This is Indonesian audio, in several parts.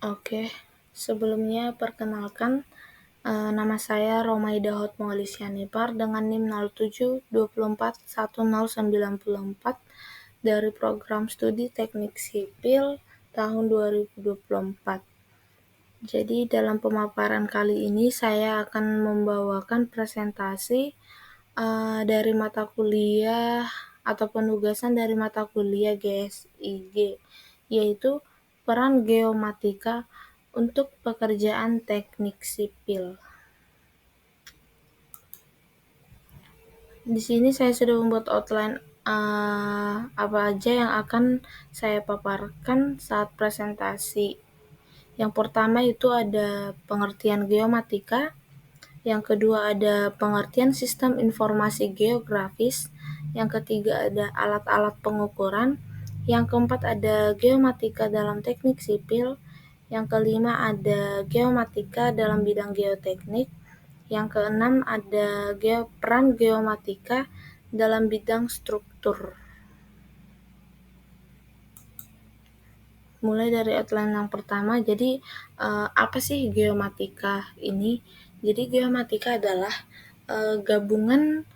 Oke, sebelumnya perkenalkan, nama saya Romaida Hotmawalisyanipar dengan NIM 07241094 dari Program Studi Teknik Sipil tahun 2024. Jadi dalam pemaparan kali ini saya akan membawakan presentasi dari mata kuliah atau penugasan dari mata kuliah GSIG, yaitu peran geomatika untuk pekerjaan teknik sipil. Di sini saya sudah membuat outline apa aja yang akan saya paparkan saat presentasi. Yang pertama itu ada pengertian geomatika, yang kedua ada pengertian sistem informasi geografis, yang ketiga ada alat-alat pengukuran, yang keempat ada geomatika dalam teknik sipil, yang kelima ada geomatika dalam bidang geoteknik, yang keenam ada peran geomatika dalam bidang struktur. Mulai dari outline yang pertama, jadi apa sih geomatika ini? Jadi geomatika adalah gabungan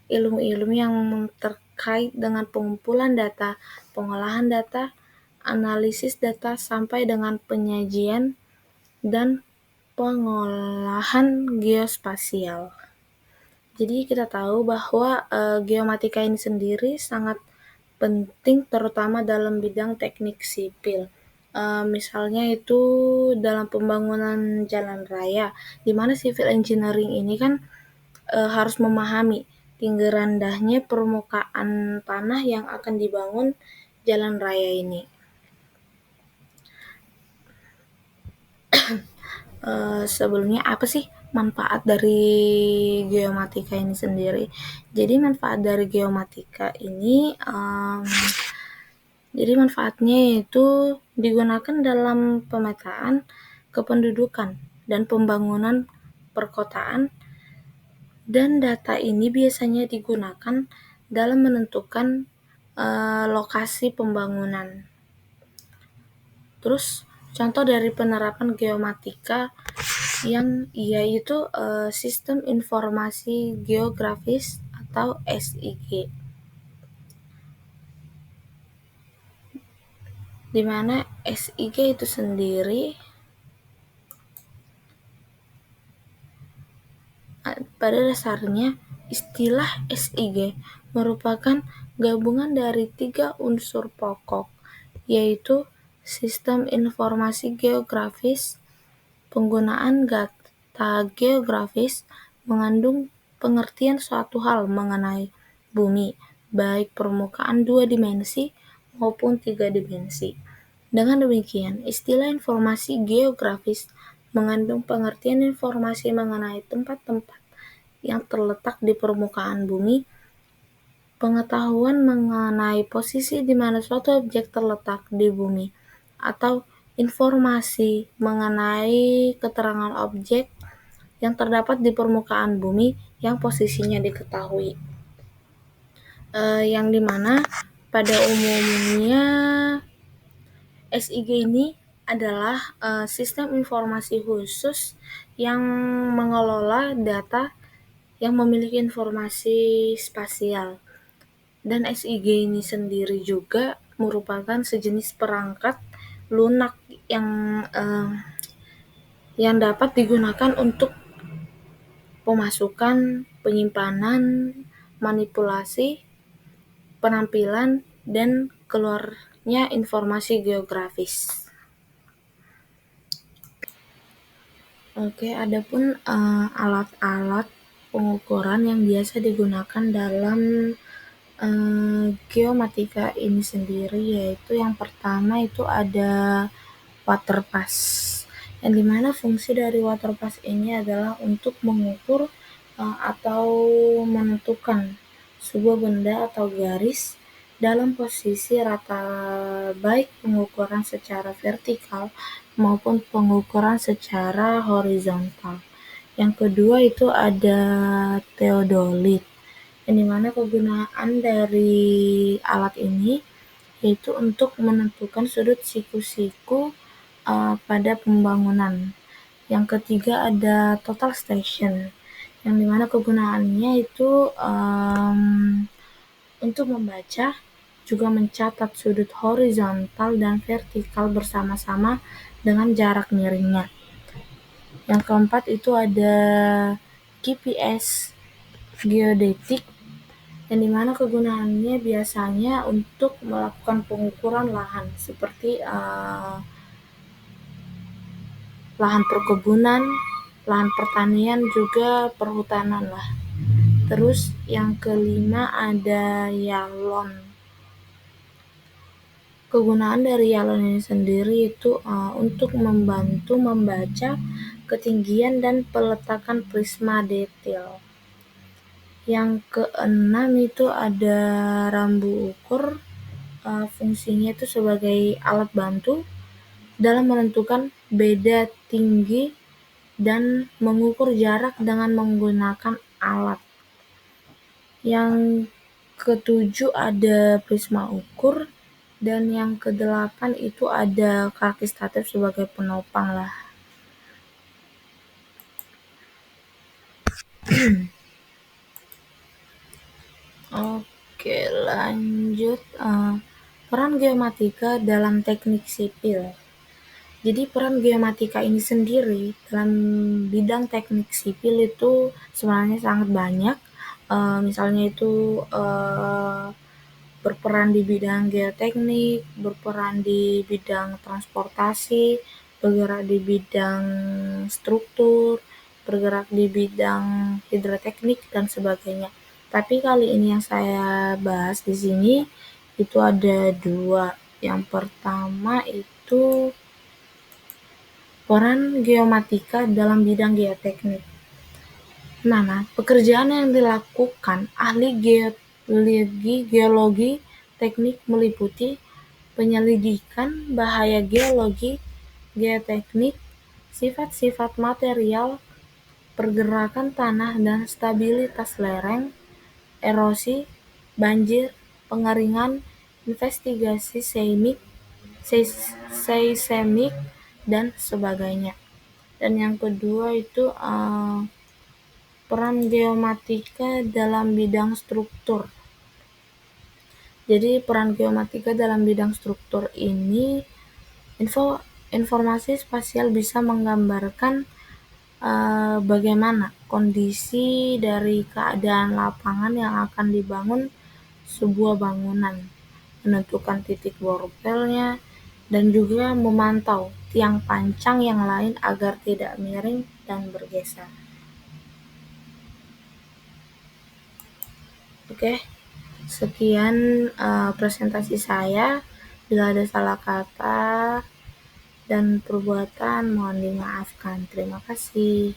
ilmu-ilmu yang terkait dengan pengumpulan data, pengolahan data, analisis data, sampai dengan penyajian dan pengolahan geospasial. Jadi kita tahu bahwa geomatika ini sendiri sangat penting terutama dalam bidang teknik sipil. Misalnya itu dalam pembangunan jalan raya, di mana civil engineering ini kan harus memahami tinggi rendahnya permukaan tanah yang akan dibangun jalan raya ini. Sebelumnya apa sih manfaat dari geomatika ini sendiri? Jadi manfaat dari geomatika ini jadi manfaatnya yaitu digunakan dalam pemetaan kependudukan dan pembangunan perkotaan, dan data ini biasanya digunakan dalam menentukan lokasi pembangunan. Terus contoh dari penerapan geomatika yang yaitu sistem informasi geografis atau SIG, di mana SIG itu sendiri pada dasarnya istilah SIG merupakan gabungan dari 3 unsur pokok, yaitu sistem informasi geografis. Penggunaan data geografis mengandung pengertian suatu hal mengenai bumi, baik permukaan 2 dimensi maupun 3 dimensi. Dengan demikian, istilah informasi geografis mengandung pengertian informasi mengenai tempat-tempat yang terletak di permukaan bumi, pengetahuan mengenai posisi di mana suatu objek terletak di bumi, atau informasi mengenai keterangan objek yang terdapat di permukaan bumi yang posisinya diketahui. Yang dimana pada umumnya SIG ini adalah sistem informasi khusus yang mengelola data yang memiliki informasi spasial. Dan SIG ini sendiri juga merupakan sejenis perangkat lunak yang dapat digunakan untuk pemasukan, penyimpanan, manipulasi, penampilan, dan keluarnya informasi geografis. Oke, adapun alat-alat pengukuran yang biasa digunakan dalam geomatika ini sendiri, yaitu yang pertama itu ada waterpass, yang dimana fungsi dari waterpass ini adalah untuk mengukur atau menentukan sebuah benda atau garis dalam posisi rata, baik pengukuran secara vertikal maupun pengukuran secara horizontal. Yang kedua itu ada theodolit, yang dimana kegunaan dari alat ini yaitu untuk menentukan sudut siku-siku pada pembangunan. Yang ketiga ada total station, yang dimana kegunaannya itu untuk membaca, juga mencatat sudut horizontal dan vertikal bersama-sama dengan jarak miringnya. Yang keempat itu ada GPS geodetik, yang dimana kegunaannya biasanya untuk melakukan pengukuran lahan seperti lahan perkebunan, lahan pertanian, juga perhutanan lah. Terus yang kelima ada Yalon. Kegunaan dari Yalon ini sendiri itu untuk membantu membaca ketinggian dan peletakan prisma detail. Yang keenam itu ada rambu ukur. Fungsinya itu sebagai alat bantu dalam menentukan beda tinggi dan mengukur jarak dengan menggunakan alat. Yang ketujuh ada prisma ukur, dan yang kedelapan itu ada kaki statif sebagai penopang lah. Oke, lanjut. Peran geomatika dalam teknik sipil. Jadi peran geomatika ini sendiri dalam bidang teknik sipil itu sebenarnya sangat banyak. Misalnya itu berperan di bidang geoteknik, berperan di bidang transportasi, bergerak di bidang struktur, bergerak di bidang hidroteknik dan sebagainya. Tapi kali ini yang saya bahas di sini itu ada dua. Yang pertama itu peran geomatika dalam bidang geoteknik. Nah, pekerjaan yang dilakukan ahli geologi teknik meliputi penyelidikan bahaya geologi, geoteknik, sifat-sifat material, pergerakan tanah dan stabilitas lereng, erosi, banjir, pengeringan, investigasi seismik, dan sebagainya. Dan yang kedua itu peran geomatika dalam bidang struktur. Jadi peran geomatika dalam bidang struktur ini informasi spasial bisa menggambarkan bagaimana kondisi dari keadaan lapangan yang akan dibangun sebuah bangunan, menentukan titik borpelnya, dan juga memantau tiang pancang yang lain agar tidak miring dan bergeser. Oke, sekian presentasi saya. Bila ada salah kata dan perbuatan mohon dimaafkan. Terima kasih.